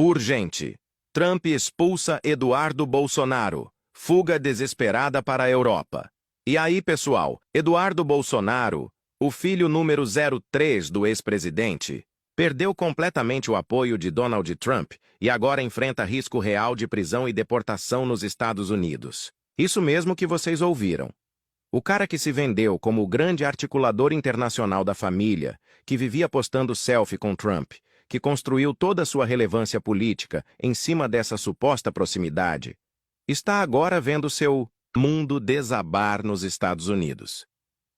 Urgente. Trump expulsa Eduardo Bolsonaro. Fuga desesperada para a Europa. E aí, pessoal, Eduardo Bolsonaro, o filho número 03 do ex-presidente, perdeu completamente o apoio de Donald Trump e agora enfrenta risco real de prisão e deportação nos Estados Unidos. Isso mesmo que vocês ouviram. O cara que se vendeu como o grande articulador internacional da família, que vivia postando selfie com Trump, que construiu toda a sua relevância política em cima dessa suposta proximidade, está agora vendo seu mundo desabar nos Estados Unidos.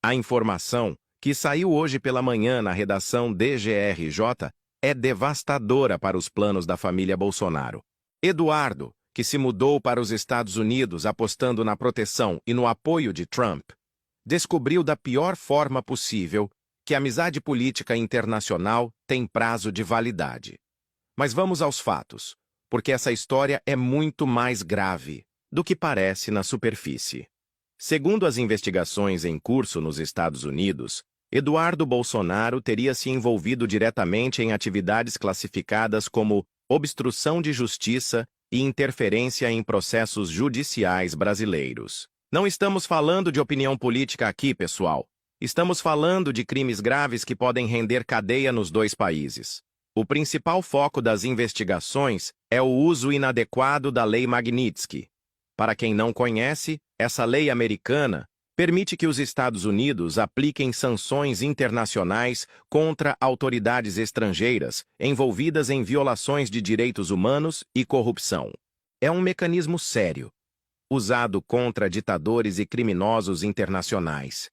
A informação, que saiu hoje pela manhã na redação DGRJ, é devastadora para os planos da família Bolsonaro. Eduardo, que se mudou para os Estados Unidos apostando na proteção e no apoio de Trump, descobriu da pior forma possível que a amizade política internacional tem prazo de validade. Mas vamos aos fatos, porque essa história é muito mais grave do que parece na superfície. Segundo as investigações em curso nos Estados Unidos, Eduardo Bolsonaro teria se envolvido diretamente em atividades classificadas como obstrução de justiça e interferência em processos judiciais brasileiros. Não estamos falando de opinião política aqui, pessoal. Estamos falando de crimes graves que podem render cadeia nos dois países. O principal foco das investigações é o uso inadequado da Lei Magnitsky. Para quem não conhece, essa lei americana permite que os Estados Unidos apliquem sanções internacionais contra autoridades estrangeiras envolvidas em violações de direitos humanos e corrupção. É um mecanismo sério, usado contra ditadores e criminosos internacionais.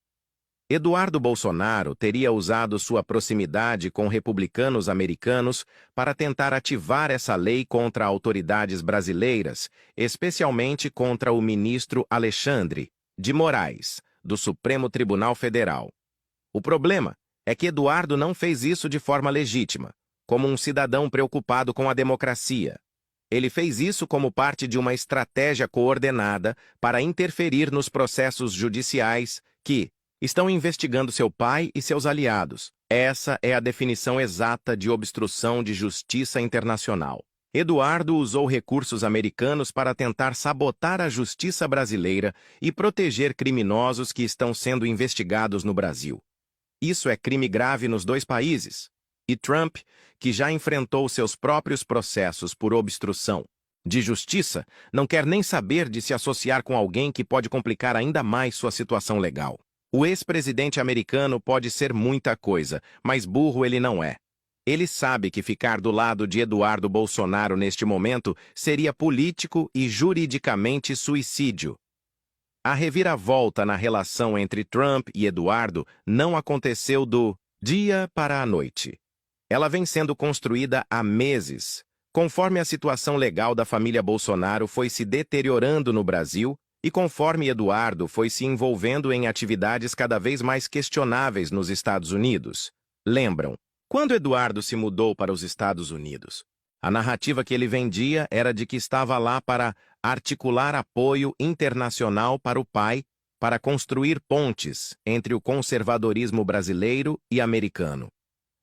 Eduardo Bolsonaro teria usado sua proximidade com republicanos americanos para tentar ativar essa lei contra autoridades brasileiras, especialmente contra o ministro Alexandre de Moraes, do Supremo Tribunal Federal. O problema é que Eduardo não fez isso de forma legítima, como um cidadão preocupado com a democracia. Ele fez isso como parte de uma estratégia coordenada para interferir nos processos judiciais que estão investigando seu pai e seus aliados. Essa é a definição exata de obstrução de justiça internacional. Eduardo usou recursos americanos para tentar sabotar a justiça brasileira e proteger criminosos que estão sendo investigados no Brasil. Isso é crime grave nos dois países. E Trump, que já enfrentou seus próprios processos por obstrução de justiça, não quer nem saber de se associar com alguém que pode complicar ainda mais sua situação legal. O ex-presidente americano pode ser muita coisa, mas burro ele não é. Ele sabe que ficar do lado de Eduardo Bolsonaro neste momento seria político e juridicamente suicídio. A reviravolta na relação entre Trump e Eduardo não aconteceu do dia para a noite. Ela vem sendo construída há meses, conforme a situação legal da família Bolsonaro foi se deteriorando no Brasil e conforme Eduardo foi se envolvendo em atividades cada vez mais questionáveis nos Estados Unidos. Lembram? Quando Eduardo se mudou para os Estados Unidos, a narrativa que ele vendia era de que estava lá para articular apoio internacional para o pai, para construir pontes entre o conservadorismo brasileiro e americano.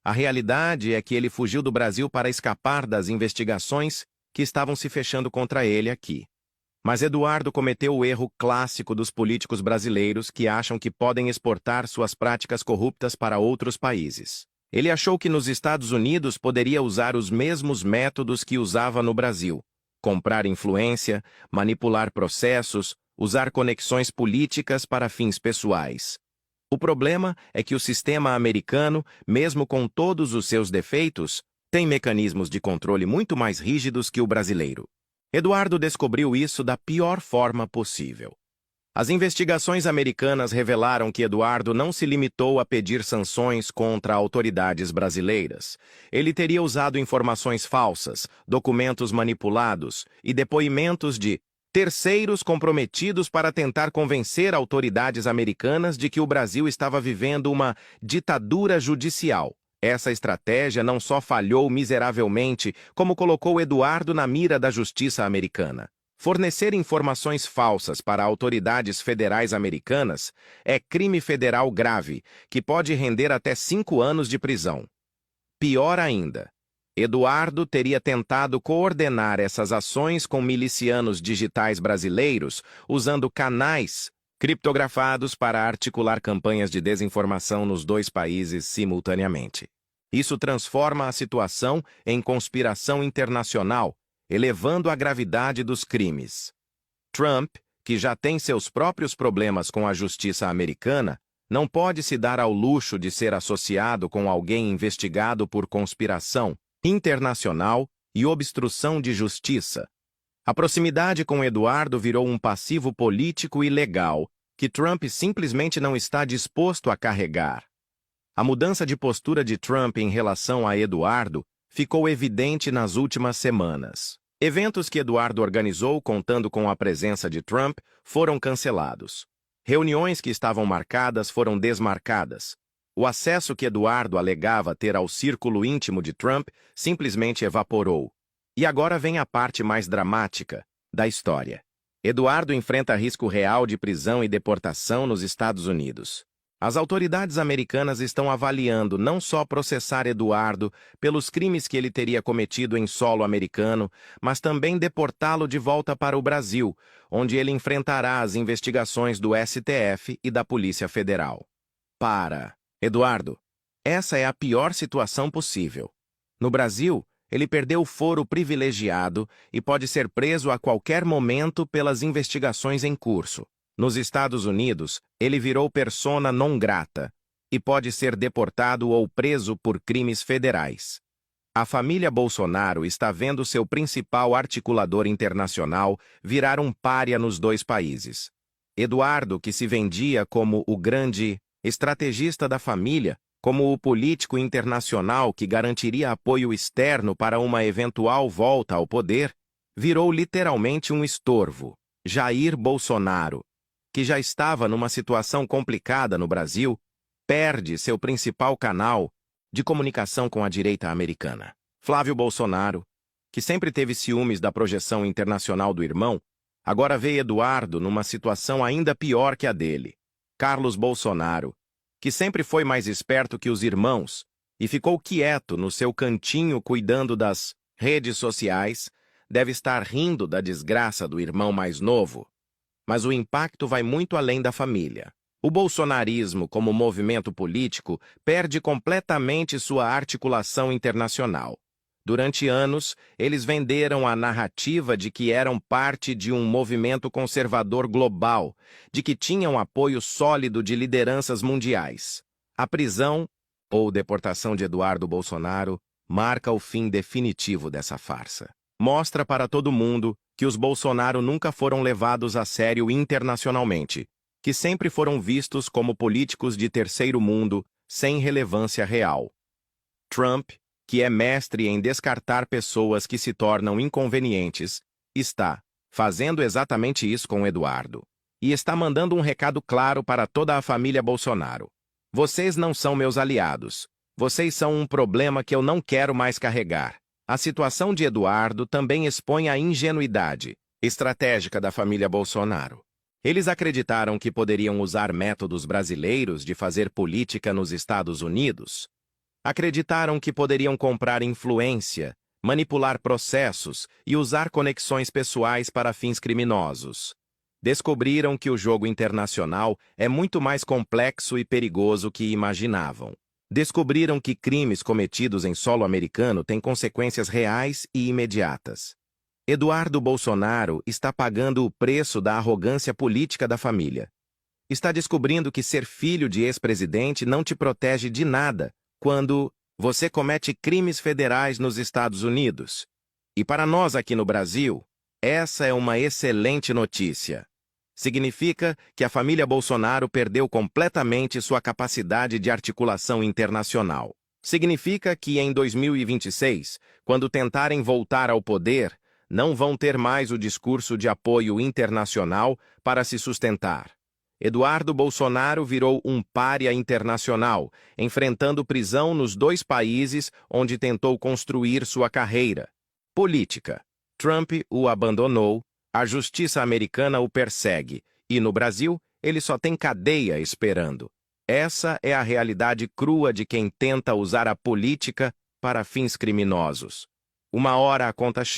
A realidade é que ele fugiu do Brasil para escapar das investigações que estavam se fechando contra ele aqui. Mas Eduardo cometeu o erro clássico dos políticos brasileiros que acham que podem exportar suas práticas corruptas para outros países. Ele achou que nos Estados Unidos poderia usar os mesmos métodos que usava no Brasil: comprar influência, manipular processos, usar conexões políticas para fins pessoais. O problema é que o sistema americano, mesmo com todos os seus defeitos, tem mecanismos de controle muito mais rígidos que o brasileiro. Eduardo descobriu isso da pior forma possível. As investigações americanas revelaram que Eduardo não se limitou a pedir sanções contra autoridades brasileiras. Ele teria usado informações falsas, documentos manipulados e depoimentos de terceiros comprometidos para tentar convencer autoridades americanas de que o Brasil estava vivendo uma ditadura judicial. Essa estratégia não só falhou miseravelmente, como colocou Eduardo na mira da justiça americana. Fornecer informações falsas para autoridades federais americanas é crime federal grave, que pode render até 5 anos de prisão. Pior ainda, Eduardo teria tentado coordenar essas ações com milicianos digitais brasileiros, usando canais criptografados para articular campanhas de desinformação nos dois países simultaneamente. Isso transforma a situação em conspiração internacional, elevando a gravidade dos crimes. Trump, que já tem seus próprios problemas com a justiça americana, não pode se dar ao luxo de ser associado com alguém investigado por conspiração internacional e obstrução de justiça. A proximidade com Eduardo virou um passivo político e legal que Trump simplesmente não está disposto a carregar. A mudança de postura de Trump em relação a Eduardo ficou evidente nas últimas semanas. Eventos que Eduardo organizou contando com a presença de Trump foram cancelados. Reuniões que estavam marcadas foram desmarcadas. O acesso que Eduardo alegava ter ao círculo íntimo de Trump simplesmente evaporou. E agora vem a parte mais dramática da história. Eduardo enfrenta risco real de prisão e deportação nos Estados Unidos. As autoridades americanas estão avaliando não só processar Eduardo pelos crimes que ele teria cometido em solo americano, mas também deportá-lo de volta para o Brasil, onde ele enfrentará as investigações do STF e da Polícia Federal. Eduardo, essa é a pior situação possível. No Brasil, ele perdeu o foro privilegiado e pode ser preso a qualquer momento pelas investigações em curso. Nos Estados Unidos, ele virou persona non grata e pode ser deportado ou preso por crimes federais. A família Bolsonaro está vendo seu principal articulador internacional virar um pária nos dois países. Eduardo, que se vendia como o grande estrategista da família, como o político internacional que garantiria apoio externo para uma eventual volta ao poder, virou literalmente um estorvo. Jair Bolsonaro, que já estava numa situação complicada no Brasil, perde seu principal canal de comunicação com a direita americana. Flávio Bolsonaro, que sempre teve ciúmes da projeção internacional do irmão, agora vê Eduardo numa situação ainda pior que a dele. Carlos Bolsonaro, que sempre foi mais esperto que os irmãos e ficou quieto no seu cantinho cuidando das redes sociais, deve estar rindo da desgraça do irmão mais novo. Mas o impacto vai muito além da família. O bolsonarismo, como movimento político, perde completamente sua articulação internacional. Durante anos, eles venderam a narrativa de que eram parte de um movimento conservador global, de que tinham apoio sólido de lideranças mundiais. A prisão ou deportação de Eduardo Bolsonaro marca o fim definitivo dessa farsa. Mostra para todo mundo que os Bolsonaro nunca foram levados a sério internacionalmente, que sempre foram vistos como políticos de terceiro mundo, sem relevância real. Trump, que é mestre em descartar pessoas que se tornam inconvenientes, está fazendo exatamente isso com Eduardo. E está mandando um recado claro para toda a família Bolsonaro. Vocês não são meus aliados. Vocês são um problema que eu não quero mais carregar. A situação de Eduardo também expõe a ingenuidade estratégica da família Bolsonaro. Eles acreditaram que poderiam usar métodos brasileiros de fazer política nos Estados Unidos. Acreditaram que poderiam comprar influência, manipular processos e usar conexões pessoais para fins criminosos. Descobriram que o jogo internacional é muito mais complexo e perigoso que imaginavam. Descobriram que crimes cometidos em solo americano têm consequências reais e imediatas. Eduardo Bolsonaro está pagando o preço da arrogância política da família. Está descobrindo que ser filho de ex-presidente não te protege de nada quando você comete crimes federais nos Estados Unidos. E para nós aqui no Brasil, essa é uma excelente notícia. Significa que a família Bolsonaro perdeu completamente sua capacidade de articulação internacional. Significa que em 2026, quando tentarem voltar ao poder, não vão ter mais o discurso de apoio internacional para se sustentar. Eduardo Bolsonaro virou um pária internacional, enfrentando prisão nos dois países onde tentou construir sua carreira política. Trump o abandonou, a justiça americana o persegue, e no Brasil, ele só tem cadeia esperando. Essa é a realidade crua de quem tenta usar a política para fins criminosos. Uma hora a conta chega.